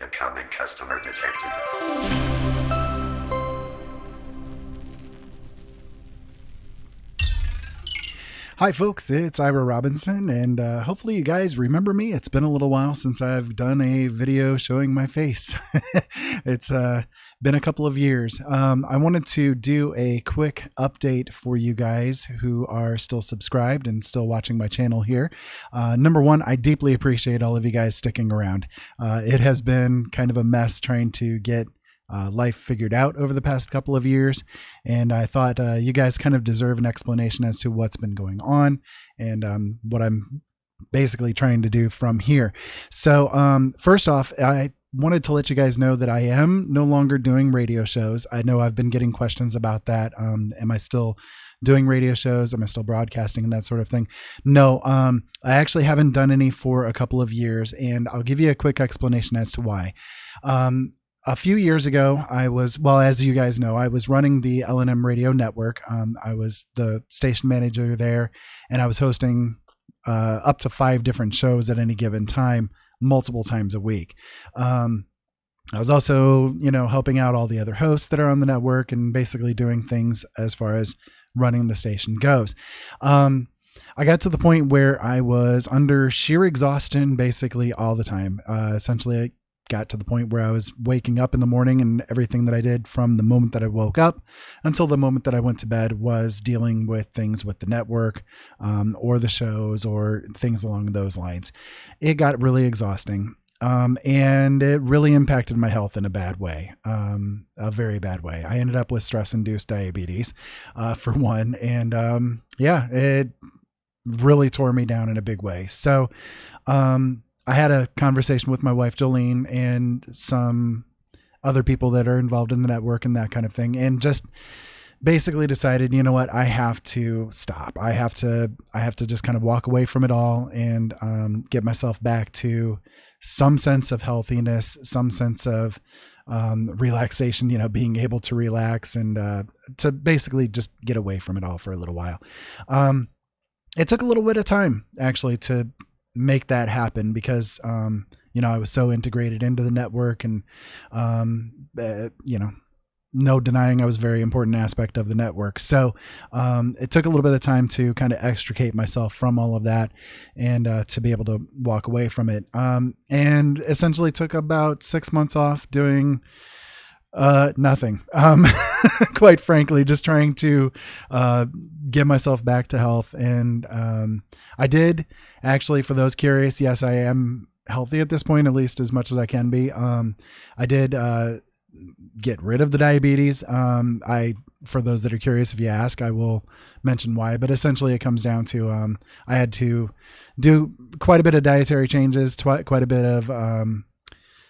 Incoming customer detected. Hi folks, it's Ira Robinson, and hopefully you guys remember me. It's been a little while since I've done a video showing my face. It's been a couple of years. I wanted to do a quick update for you guys who are still subscribed and still watching my channel here. Number one, I deeply appreciate all of you guys sticking around. It has been kind of a mess trying to get life figured out over the past couple of years, and I thought you guys kind of deserve an explanation as to what's been going on and what I'm basically trying to do from here. So first off, I wanted to let you guys know that I am no longer doing radio shows. I know I've been getting questions about that. Am I still doing radio shows? Am I still broadcasting and that sort of thing? No, I actually haven't done any for a couple of years, and I'll give you a quick explanation as to why. A few years ago, I was, well, as you guys know, I was running the L&M radio network. I was the station manager there, and I was hosting up to 5 different shows at any given time, multiple times a week. I was also, helping out all the other hosts that are on the network and basically doing things as far as running the station goes. I got to the point where I was under sheer exhaustion basically all the time. Essentially, got to the point where I was waking up in the morning, and everything that I did from the moment that I woke up until the moment that I went to bed was dealing with things with the network, or the shows or things along those lines. It got really exhausting. And it really impacted my health in a bad way, a very bad way. I ended up with stress-induced diabetes, for one. And, it really tore me down in a big way. So, I had a conversation with my wife, Jolene, and some other people that are involved in the network and that kind of thing, and just basically decided, you know what, I have to stop. I have to just kind of walk away from it all and get myself back to some sense of healthiness, some sense of relaxation, being able to relax and to basically just get away from it all for a little while. It took a little bit of time actually to make that happen because, I was so integrated into the network and, no denying I was a very important aspect of the network. So, it took a little bit of time to kind of extricate myself from all of that and, to be able to walk away from it. And essentially took about 6 months off doing, nothing. Quite frankly, just trying to get myself back to health. And I did actually, for those curious, yes, I am healthy at this point, at least as much as I can be. I did get rid of the diabetes. For those that are curious, if you ask, I will mention why. But essentially, it comes down to I had to do quite a bit of dietary changes, quite a bit of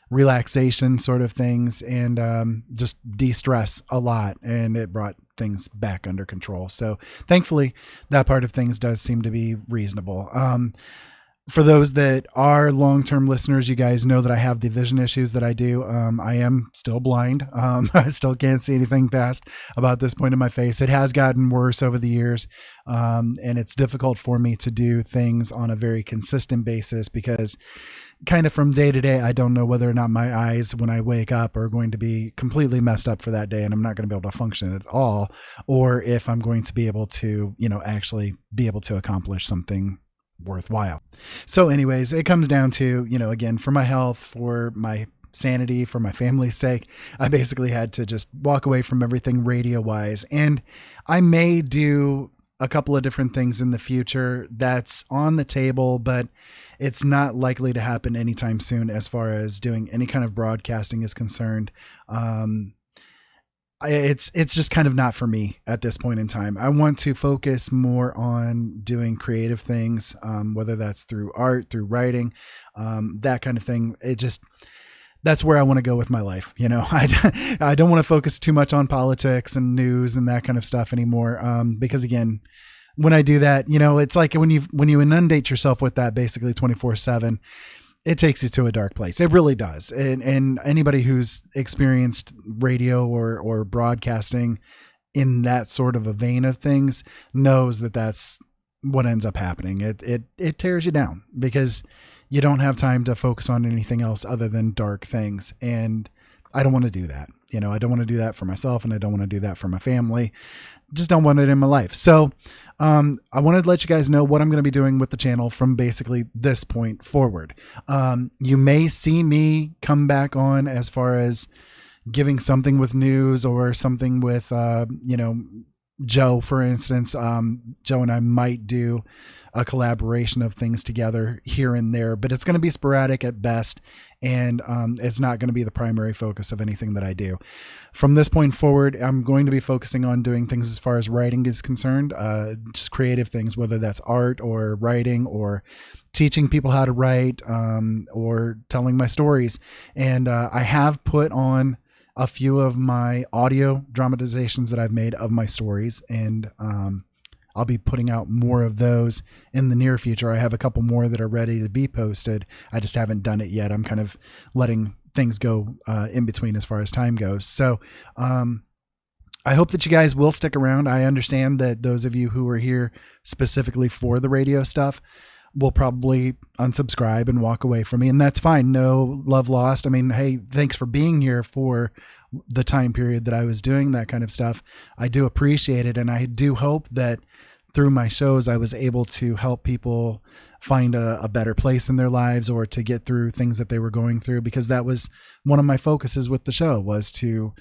relaxation sort of things, and just de-stress a lot, and it brought things back under control. So thankfully that part of things does seem to be reasonable. For those that are long-term listeners, you guys know that I have the vision issues that I do. I am still blind. I still can't see anything past about this point in my face. It has gotten worse over the years. And it's difficult for me to do things on a very consistent basis because kind of from day to day, I don't know whether or not my eyes when I wake up are going to be completely messed up for that day and I'm not going to be able to function at all, or if I'm going to be able to, actually be able to accomplish something worthwhile. So anyways, it comes down to, again, for my health, for my sanity, for my family's sake, I basically had to just walk away from everything radio wise. And I may do a couple of different things in the future that's on the table, but it's not likely to happen anytime soon as far as doing any kind of broadcasting is concerned. It's just kind of not for me at this point in time. I want to focus more on doing creative things, whether that's through art, through writing, that kind of thing. That's where I want to go with my life. I don't want to focus too much on politics and news and that kind of stuff anymore. Because again, when I do that, it's like when you inundate yourself with that basically 24/7, it takes you to a dark place. It really does. And anybody who's experienced radio or broadcasting in that sort of a vein of things knows that that's what ends up happening. It tears you down because you don't have time to focus on anything else other than dark things. And I don't want to do that. I don't want to do that for myself, and I don't want to do that for my family. Just don't want it in my life. So I wanted to let you guys know what I'm going to be doing with the channel from basically this point forward. You may see me come back on as far as giving something with news or something with, Joe, for instance. Joe and I might do a collaboration of things together here and there, but it's going to be sporadic at best, and it's not going to be the primary focus of anything that I do. From this point forward, I'm going to be focusing on doing things as far as writing is concerned, just creative things, whether that's art or writing or teaching people how to write, or telling my stories. And I have put on a few of my audio dramatizations that I've made of my stories, and I'll be putting out more of those in the near future. I have a couple more that are ready to be posted. I just haven't done it yet. I'm kind of letting things go in between as far as time goes. So I hope that you guys will stick around. I understand that those of you who are here specifically for the radio stuff will probably unsubscribe and walk away from me, and that's fine. No love lost. I mean, hey, thanks for being here for the time period that I was doing that kind of stuff. I do appreciate it, and I do hope that through my shows I was able to help people find a better place in their lives, or to get through things that they were going through, because that was one of my focuses with the show, was to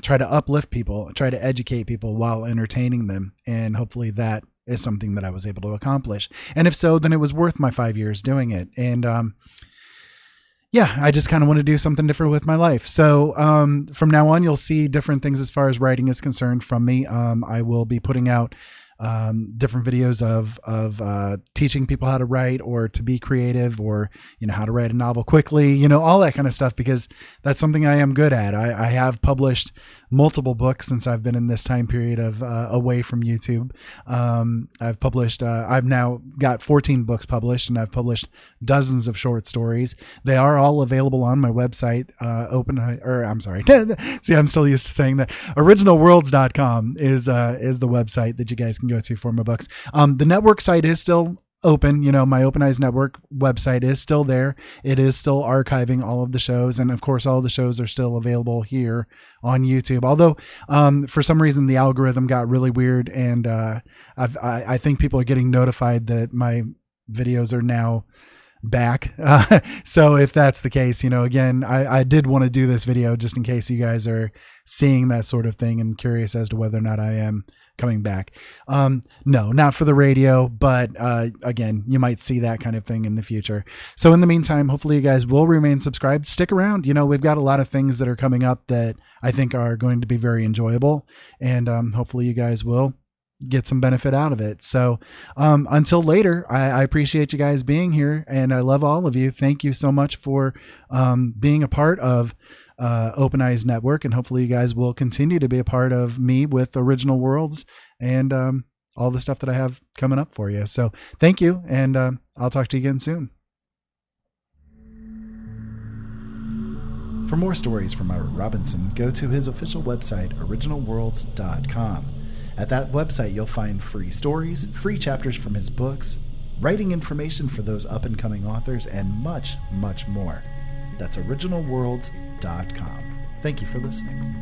try to uplift people, try to educate people while entertaining them, and hopefully that is something that I was able to accomplish. And if so, then it was worth my 5 years doing it. And yeah, I just kind of want to do something different with my life. So from now on, you'll see different things as far as writing is concerned from me. I will be putting out different videos of teaching people how to write, or to be creative, or how to write a novel quickly, all that kind of stuff, because that's something I am good at. I have published multiple books since I've been in this time period of away from YouTube. I've now got 14 books published, and I've published dozens of short stories. They are all available on my website. See, I'm still used to saying that. Originalworlds.com is the website that you guys can go to for my books. The network site is still open. My Open Eyes Network website is still there. It is still archiving all of the shows, and of course all the shows are still available here on YouTube. Although for some reason the algorithm got really weird, and I think people are getting notified that my videos are now back. So if that's the case, again, I did want to do this video just in case you guys are seeing that sort of thing and curious as to whether or not I am coming back. No, not for the radio, but again, you might see that kind of thing in the future. So in the meantime, hopefully you guys will remain subscribed. Stick around. We've got a lot of things that are coming up that I think are going to be very enjoyable, and hopefully you guys will get some benefit out of it. So until later, I appreciate you guys being here, and I love all of you. Thank you so much for being a part of Open Eyes Network, and hopefully you guys will continue to be a part of me with Original Worlds and all the stuff that I have coming up for you. So thank you, and I'll talk to you again soon. For more stories from Ira Robinson, go to his official website, originalworlds.com. At that website, you'll find free stories, free chapters from his books, writing information for those up-and-coming authors, and much, much more. That's originalworlds.com. Thank you for listening.